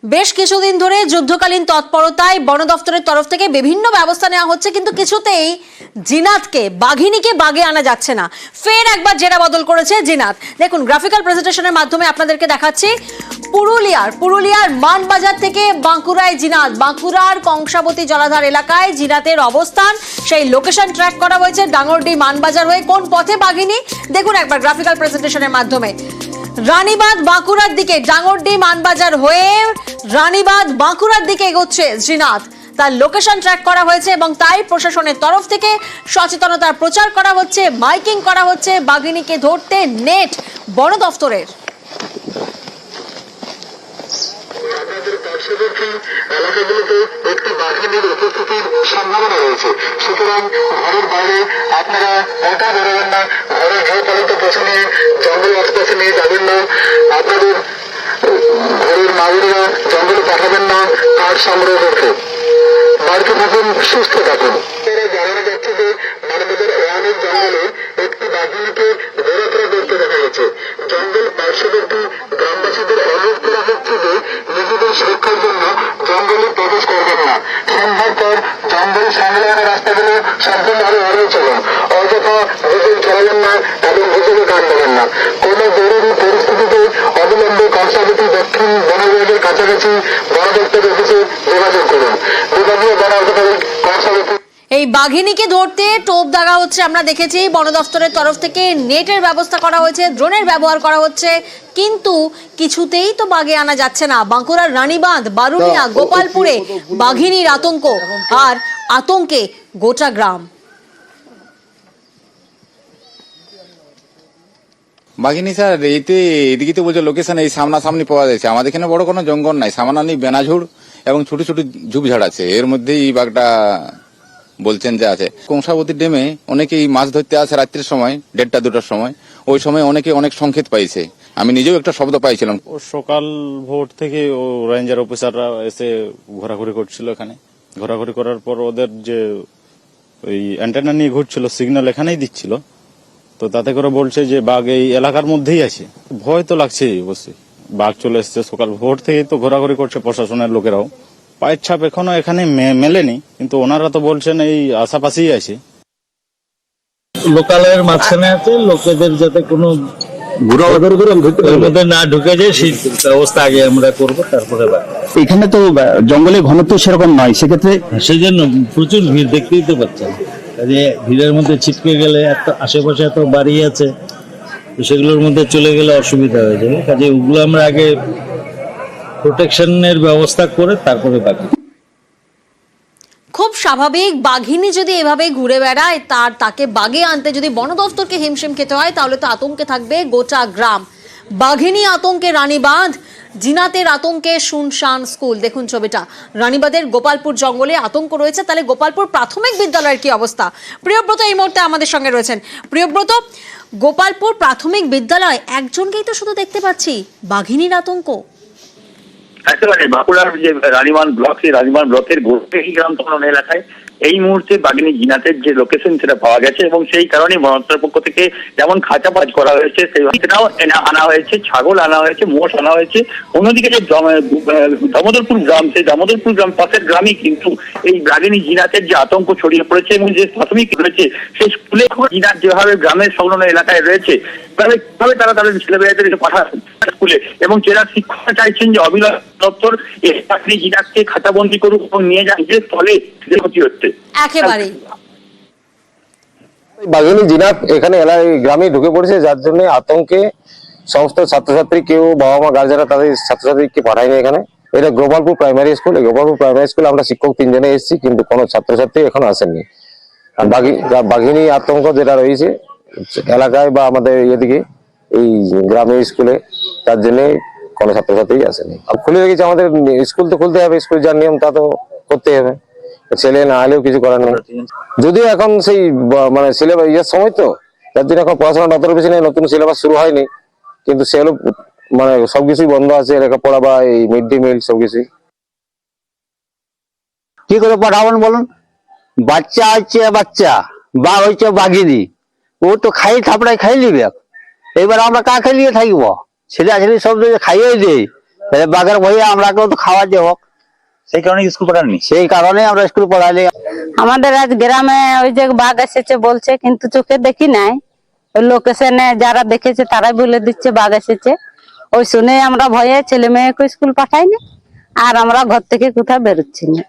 বেশ কিছুদিন ধরে যুদ্ধকালীন তৎপরতায় বন দফতরের তরফ থেকে বিভিন্ন ব্যবস্থা নেওয়া হচ্ছে, কিন্তু কিছুতেই জিনাতকে বাঘিনীকে বাগে আনা যাচ্ছে না। ফের একবার জেরা বদল করেছে জিনাত। দেখুন, গ্রাফিক্যাল প্রেজেন্টেশনের মাধ্যমে আপনাদেরকে দেখাচ্ছি পুরুলিয়ার মানবাজার থেকে বাঁকুড়ায় জিনাত। বাঁকুড়ার কংসাবতী জলাধার এলাকায় জিনাতের অবস্থান, সেই লোকেশন ট্র্যাক করা হয়েছে। ডাঙ্গরডি মানবাজার হয়ে কোন পথে বাঘিনী দেখুন একবার গ্রাফিক্যাল প্রেজেন্টেশনের মাধ্যমে। রানীবাঁধ বাঁকুড়ার দিকে, ডাঙ্গরডি মানবাজার হয়ে রানীবাঁধ বাঁকুড়ার দিকে এগোচ্ছে জিনাত। তার লোকেশন ট্র্যাক করা হয়েছে এবং তাই প্রশাসনের তরফ থেকে সচেতনতার প্রচার করা হচ্ছে, মাইকিং করা হচ্ছে। বাঘিনীকে ধরতে নেট বন দফতরের। আপনাদের পার্শ্ববর্তী এলাকাগুলোতে একটি বাঘিনীর উপস্থিতির সম্ভাবনা রয়েছে। সুতরাং ঘরের বাইরে আপনারা একা বেরোবেন না, ঘরের গৃহপালিত পশু নিয়ে জঙ্গল আশপাশে নিয়ে যাবেন না, আপনাদের ঘরের মাগুরিরা জঙ্গলে পাঠাবেন না কাঠ সংগ্রহ করতে। বাড়িতে থাকুন, সুস্থ থাকুন। জানানো যাচ্ছে যে মানবাজার ওয়ানের জঙ্গলে একটি বাঘিনীকে ঘোরাফেরা করতে দেখা গেছে। জঙ্গল পার্শ্ববর্তী গ্রামবাসীদের অনুরোধ করা হচ্ছে যে নিজেদের সুরক্ষার জন্য জঙ্গলে প্রবেশ করবেন না। সন্ধ্যার পর জঙ্গল সংলগ্ন রাস্তাগুলো সম্পূর্ণভাবে এড়িয়ে চলুন। অযথা ভেতর চলাবেন না এবং ভেতরে কান দেবেন না। কোনো জরুরি পরিস্থিতিতে অবিলম্বে কংসাবতী দক্ষিণ বন বিভাগের কাছাকাছি বন দপ্তরের অফিসে যোগাযোগ করুন। বিভাগীয় বন আধিকারিক কংসাবতী। এই বাঘিনীকে ধরতে টোপ দাগা হচ্ছে, আমরা দেখেছি। বন দফতরের তরফ থেকে নেটের ব্যবস্থা করা হয়েছে, ড্রোনের ব্যবহার করা হচ্ছে, কিন্তু কিছুতেই তো বাগে আনা যাচ্ছে না। বাঁকুড়ার রানীবাঁধ, বারুনিয়া, গোপালপুরে বাঘিনীর আতঙ্ক, আর আতঙ্কে গোটা গ্রাম। বাঘিনী স্যার এদিকে তো বলছে লোকেশন এই সামনাসামনি পাওয়া যাচ্ছে। আমাদের এখানে বড় কোনো জঙ্গল নাই, সামান্য বেনাঝুড় এবং ছোট ছোট ঝুপঝাড় আছে, এর মধ্যেই এই বাঘটা বলছেন যে আছে। কংসাবতী ড্যামে অনেকেই মাছ ধরতে আসে রাত্রির সময়, 1:30-2টার সময়। ওই সময় অনেকে অনেক সংকেত পাইছে, আমি নিজেও একটা শব্দ পাইছিলাম। ও সকাল ভোর থেকে ও রেঞ্জার অফিসাররা এসে ঘোরাঘুরি করছিল এখানে। ঘোরাঘুরি করার পর ওদের যে ওই অ্যান্টেনা নিয়ে ঘুরছিল, সিগন্যাল এখানেই দিচ্ছিল, তো তাতে করে বলছে যে বাঘ এই এলাকার মধ্যেই আছে। ভয় তো লাগছেই অবশ্যই, বাঘ চলে এসছে। সকাল ভোর থেকেই তো ঘোরাঘুরি করছে প্রশাসনের লোকেরাও। পায়ের ছাপ এখনো এখানে মেলেনি, কিন্তু ওনারা তো বলছেন এই আশাপাশেই আছে। লোকালয়ের মাঝখানে আছে, লোকেদের যাতে কোনো মধ্যে না ঢুকে যায় সেই ব্যবস্থা আগে আমরা করবো, তারপরে এখানে তো জঙ্গলের ঘনত্ব সেরকম নয়, সেক্ষেত্রে সেই জন্য প্রচুর ভিড় দেখতেই তো পাচ্ছেন। কাজে ভিড়ের মধ্যে ছিটকে গেলে এত আশেপাশে এত বাড়ি আছে, তো সেগুলোর মধ্যে চলে গেলে অসুবিধা হয়ে যাবে। কাজে ওগুলো আমরা আগে প্রোটেকশনের ব্যবস্থা করে তারপরে বাকি। খুব স্বাভাবিক, বাঘিনী যদি এভাবে ঘুরে বেড়ায়, তাকে বাগে আনতে যদি বন দফতরকে হিমশিম খেতে হয়, তাহলে তো আতঙ্কে থাকবে গোটা গ্রাম। বাঘিনী আতঙ্কে রানীবাঁধ, জিনাতের আতঙ্কে শুনশান স্কুল। দেখুন ছবিটা, রানীবাঁধের গোপালপুর জঙ্গলে আতঙ্ক রয়েছে। তাহলে গোপালপুর প্রাথমিক বিদ্যালয়ের কি অবস্থা? প্রিয়ব্রত এই মুহূর্তে আমাদের সঙ্গে রয়েছেন। প্রিয়ব্রত, গোপালপুর প্রাথমিক বিদ্যালয় একজনকেই তো শুধু দেখতে পাচ্ছি, বাঘিনীর আতঙ্ক। একেবারে বাঁকুড়ার যে রানীবাঁধ ব্লক, সেই রানীবাঁধ ব্লকের গোষ্ঠী গ্রাম তখন এলাকায় এই মুহূর্তে বাঘিনী জিনাতের যে লোকেশন সেটা পাওয়া গেছে, এবং সেই কারণে বন দপ্তরের পক্ষ থেকে যেমন খাঁচাবাজ করা হয়েছে, সেটাও আনা হয়েছে, ছাগল আনা হয়েছে, মোষ আনা হয়েছে। অন্যদিকে যে দামোদরপুর গ্রাম, সেই দামোদরপুর গ্রাম পাশের গ্রামে কিন্তু এই বাঘিনী জিনাতের যে আতঙ্ক ছড়িয়ে পড়েছে, এবং যে প্রাথমিক রয়েছে সেই স্কুলে জিনাত যেভাবে গ্রামের সংলগ্ন এলাকায় রয়েছে, কিভাবে তারা তাদের ছেলেমেয়েদের পাঠান স্কুলে, এবং জেলা শিক্ষকরা চাইছেন যে অবিলম্বে দপ্তর এই বাঘিনী জিনাতকে খাঁচাবন্দি করুক এবং নিয়ে যান যে স্থলে ক্ষতি হচ্ছে। একেবারে বাঘিনী জিনাত এখানে গ্রামে ঢুকে পড়েছে, যার জন্য আতঙ্কে সমস্ত ছাত্রছাত্রী, কেউ বাবা মা গার্জেনরা তাদের ছাত্রছাত্রীকে পাঠায়নি এখানে। এটা Gopalpur primary school. Gopalpur primary স্কুলে আমরা শিক্ষক 3 জনে এসেছি, কিন্তু কোনো ছাত্রছাত্রী এখন আসেননি। বাঘিনী আতঙ্ক যেটা রয়েছে এলাকায় বা আমাদের এদিকে এই গ্রামের স্কুলে, তার জন্য কোনো ছাত্রছাত্রী আসেনি। খুলে রেখেছে, আমাদের স্কুল তো খুলতে হবে, স্কুল যার নিয়ম তা তো করতে হবে, ছেলে না হলেও কিছু করার নেই। যদিও এখন সেই মানে সিলেবাস সময় তো, যার জন্য এখন পড়াশোনা অতটা বেশি নেই, নতুন সিলেবাস শুরু হয়নি, কিন্তু সেগুলো মানে সবকিছুই বন্ধ আছে, লেখাপড়া বা এই মিড ডে মিল সবকিছুই। কি করে পাঠাবেন বলুন? বাচ্চা হচ্ছে বাচ্চা, বাঘ হচ্ছে বাঘিনী, ও তো খাই থাপড়ায় খাই নিবে। এবার আমরা কা খেলিয়ে থাকবো? ছেলে ছেলে সব খাইয়ে দেয়, তাহলে বাঘের ভয়ে আমরাকেও তো খাওয়া যে হোক, সেই কারণে স্কুল পাঠাননি। সেই কারণে আমরা স্কুল পড়াইনি। আমাদের আজ গ্রামে ওই যে বাঘ এসেছে বলছে, কিন্তু চোখে দেখি নাই। ওই লোকেশনে যারা দেখেছে তারাই বলে দিচ্ছে বাঘ এসেছে। ওই শুনে আমরা ভয়ে ছেলে মেয়েকে স্কুল পাঠাইনি, আর আমরা ঘর থেকে কোথাও বেরোচ্ছি না।